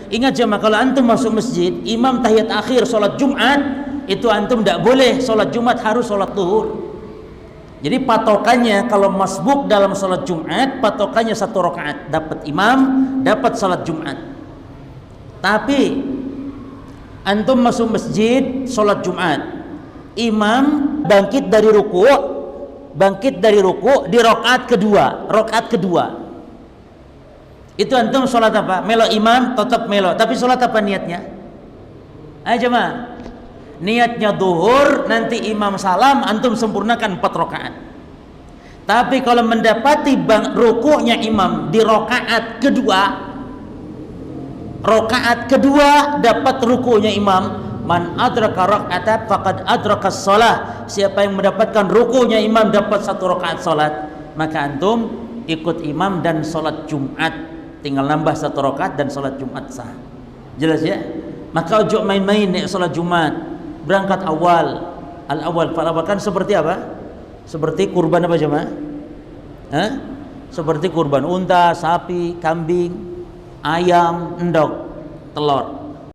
Ingat jemaah, kalau antum masuk masjid, imam tahiyat akhir sholat Jumat, itu antum tidak boleh sholat Jumat, harus sholat zuhur. Jadi patokannya kalau masbuk dalam sholat Jumat, patokannya 1 rakaat, dapat imam, dapat sholat Jumat. Tapi antum masuk masjid sholat Jumat, imam bangkit dari ruku di rakaat kedua, itu antum sholat apa? Melo imam, tetap melo, tapi sholat apa niatnya? Ayo jemaah, niatnya duhur, nanti imam salam, antum sempurnakan 4 rakaat. Tapi kalau mendapati rukuknya imam di rakaat kedua dapat rukuknya imam, man adraka rak'ata faqad adraka shalah, siapa yang mendapatkan rukuknya imam dapat 1 rakaat salat, maka antum ikut imam dan salat Jumat, tinggal nambah 1 rakaat dan salat Jumat sah. Jelas ya? Maka ojo main-main nih salat Jumat, berangkat al-awwal kan seperti apa? Seperti kurban apa jemaah? Seperti kurban unta, sapi, kambing, ayam, endog, telur.